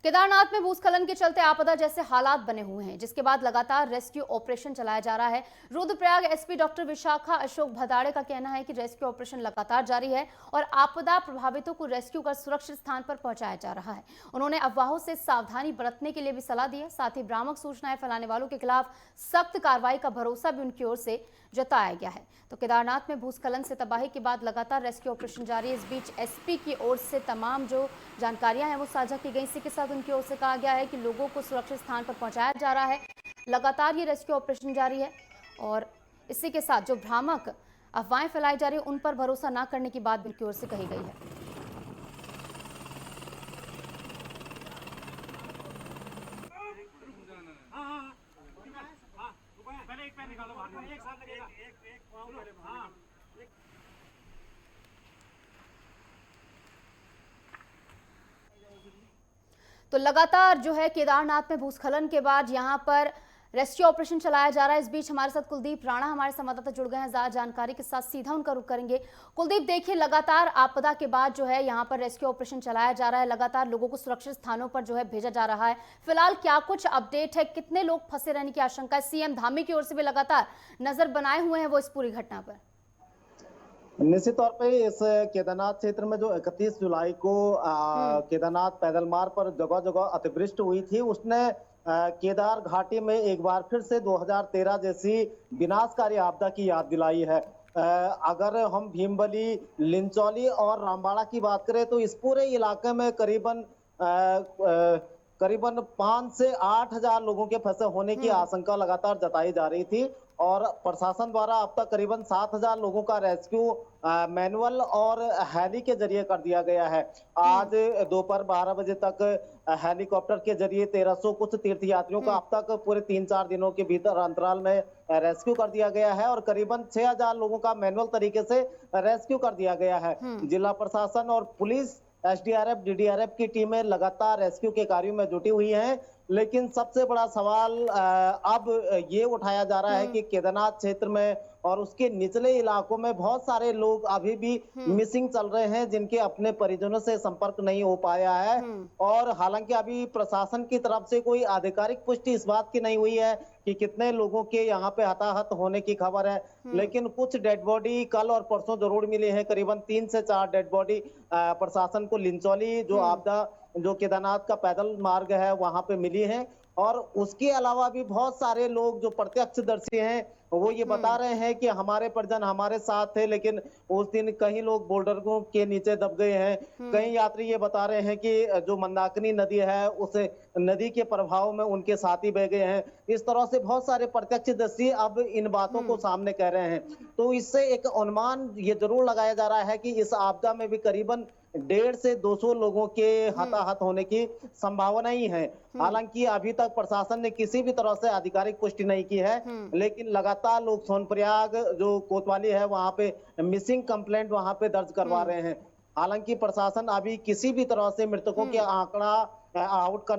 केदारनाथ में भूस्खलन के चलते आपदा जैसे हालात बने हुए हैं, जिसके बाद लगातार रेस्क्यू ऑपरेशन चलाया जा रहा है। रुद्रप्रयाग एसपी डॉक्टर विशाखा अशोक भदाड़े का कहना है कि रेस्क्यू ऑपरेशन लगातार जारी है और आपदा प्रभावितों को रेस्क्यू कर सुरक्षित स्थान पर पहुंचाया जा रहा है। उन्होंने अफवाहों से सावधानी बरतने के लिए भी सलाह दी है। साथ ही भ्रामक सूचनाएं फैलाने वालों के खिलाफ सख्त कार्रवाई का भरोसा भी उनकी ओर से जताया गया है। तो केदारनाथ में भूस्खलन से तबाही के बाद लगातार रेस्क्यू ऑपरेशन जारी है। इस बीच एसपी की ओर से तमाम जो जानकारियां हैं वो साझा की गई। इसी के साथ उनकी ओर से कहा गया है कि लोगों को सुरक्षित स्थान पर पहुंचाया जा रहा है। लगातार ये रेस्क्यू ऑपरेशन जारी है और इसी के साथ जो भ्रामक अफवाहें फैलाई जा रही है उन पर भरोसा न करने की बात उनकी ओर से कही गई है। तो लगातार जो है केदारनाथ में भूस्खलन के बाद यहां पर रेस्क्यू ऑपरेशन चलाया जा रहा है। इस बीच हमारे साथ कुलदीप राणा हमारे संवाददाता जुड़ गए हैं ज्यादा जानकारी के साथ। सीधा उनका रुख करेंगे। कुलदीप, देखिए लगातार आपदा के बाद जो है यहाँ पर रेस्क्यू ऑपरेशन चलाया जा रहा है, लगातार लोगों को सुरक्षित स्थानों पर जो है भेजा जा रहा है। फिलहाल क्या कुछ अपडेट है, कितने लोग फंसे रहने की आशंका है? सीएम धामी की ओर से भी लगातार नजर बनाए हुए हैं वो इस पूरी घटना पर। निश्चित तौर पे इस केदारनाथ क्षेत्र में जो 31 जुलाई को केदारनाथ पैदल मार्ग पर जगह जगह अतिवृष्टि हुई थी, उसने केदार घाटी में एक बार फिर से 2013 जैसी विनाशकारी आपदा की याद दिलाई है। अगर हम भीमबली, लिंचौली और रामबाड़ा की बात करें तो इस पूरे इलाके में करीबन 5 से 8 हजार लोगों के फंसे होने की आशंका लगातार जताई जा रही थी और प्रशासन द्वारा अब तक करीबन 7,000 लोगों का रेस्क्यू मैनुअल और हेली के जरिए कर दिया गया है। आज दोपहर 12 बजे तक हेलीकॉप्टर के जरिए 1300 कुछ तीर्थयात्रियों का अब तक पूरे 3-4 दिनों के भीतर अंतराल में रेस्क्यू कर दिया गया है और करीबन 6,000 लोगों का मैनुअल तरीके से रेस्क्यू कर दिया गया है। जिला प्रशासन और पुलिस, एसडीआरएफ, डीडीआरएफ की टीमें लगातार रेस्क्यू के कार्यों में जुटी हुई हैं। लेकिन सबसे बड़ा सवाल अब ये उठाया जा रहा है कि केदारनाथ क्षेत्र में और उसके निचले इलाकों में बहुत सारे लोग अभी भी मिसिंग चल रहे हैं, जिनके अपने परिजनों से संपर्क नहीं हो पाया है। और हालांकि अभी प्रशासन की तरफ से कोई आधिकारिक पुष्टि इस बात की नहीं हुई है कि कितने लोगों के यहाँ पे हताहत होने की खबर है, लेकिन कुछ डेड बॉडी कल और परसों जरूर मिले हैं। करीबन 3 से 4 डेड बॉडी प्रशासन को लिंचौली जो केदारनाथ का पैदल मार्ग है वहां पे मिली है। और उसके अलावा भी बहुत सारे लोग जो प्रत्यक्षदर्शी हैं वो ये बता रहे हैं कि हमारे परिजन हमारे साथ थे, लेकिन उस दिन कई लोग बोल्डरों के नीचे दब गए हैं। कई यात्री ये बता रहे हैं कि जो मंदाकिनी नदी है उस नदी के प्रभाव में उनके साथी बह गए हैं। इस तरह से बहुत सारे प्रत्यक्षदर्शी अब इन बातों को सामने कह रहे हैं। तो इससे एक अनुमान ये जरूर लगाया जा रहा है कि इस आपदा में भी करीबन 150 से 200 लोगों के हताहत होने की संभावना ही है। हालांकि अभी तक प्रशासन ने किसी भी तरह से आधिकारिक पुष्टि नहीं की है, लेकिन लगातार लोग सोनप्रयाग जो कोतवाली है वहां पे मिसिंग कंप्लेंट वहां पे दर्ज करवा रहे हैं। हालांकि प्रशासन अभी किसी भी तरह से मृतकों के आंकड़ा आउट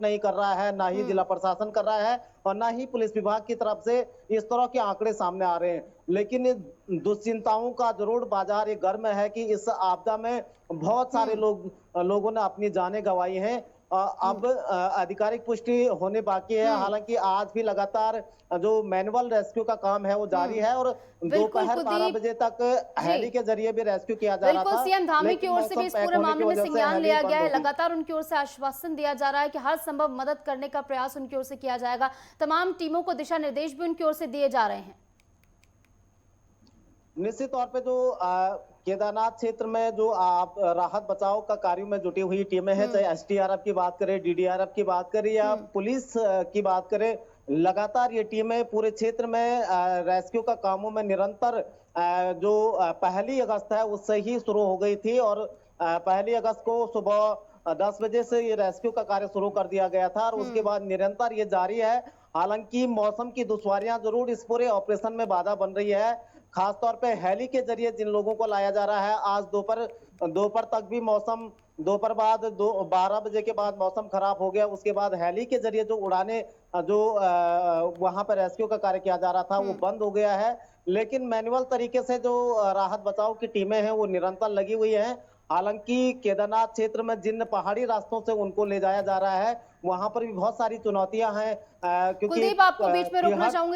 नहीं कर रहा है, ना ही जिला प्रशासन कर रहा है और ना ही पुलिस विभाग की तरफ से इस तरह के आंकड़े सामने आ रहे हैं। लेकिन दुश्चिंताओं का जरूर बाजार ये गर्म है कि इस आपदा में बहुत सारे लोगों ने अपनी जानें गंवाई हैं। अब आधिकारिक पुष्टि होने बाकी है। हालांकि आज भी लगातार जो मैनुअल रेस्क्यू का काम है वो जारी है और दोपहर 12 बजे तक हेली के जरिए भी रेस्क्यू किया जा रहा था। बिल्कुल, सीएम धामी की ओर से भी इस पूरे मामले में संज्ञान लिया गया है। लगातार उनकी ओर से आश्वासन दिया जा रहा है कि हर संभव मदद करने का प्रयास उनकी ओर से किया जाएगा। तमाम टीमों को दिशा निर्देश भी उनकी ओर से दिए जा रहे हैं। निश्चित तौर पे जो केदारनाथ क्षेत्र में जो आप राहत बचाव का कार्यों में जुटी हुई टीमें हैं, चाहे एसडीआरएफ की बात करें, डीडीआरएफ की बात करें या पुलिस की बात करें, लगातार ये टीमें पूरे क्षेत्र में रेस्क्यू का कामों में निरंतर जो 1 अगस्त है उससे ही शुरू हो गई थी और 1 अगस्त को सुबह 10 बजे से ये रेस्क्यू का कार्य शुरू कर दिया गया था और उसके बाद निरंतर ये जारी है। हालांकि मौसम की दुश्वारियां जरूर इस पूरे ऑपरेशन में बाधा बन रही है, खासतौर पे हेली के जरिए जिन लोगों को लाया जा रहा है। आज दोपहर तक भी मौसम, दोपहर बाद 12 बजे के बाद मौसम खराब हो गया। उसके बाद हेली के जरिए जो उड़ाने जो वहां पर रेस्क्यू का कार्य किया जा रहा था वो बंद हो गया है। लेकिन मैनुअल तरीके से जो राहत बचाव की टीमें हैं वो निरंतर लगी हुई हैं। हालांकि केदारनाथ क्षेत्र में जिन पहाड़ी रास्तों से उनको ले जाया जा रहा है, वहां पर भी बहुत सारी चुनौतियां हैं, क्योंकि कुलदीप, आपको बीच में रोकना बिहार चाहूंगी।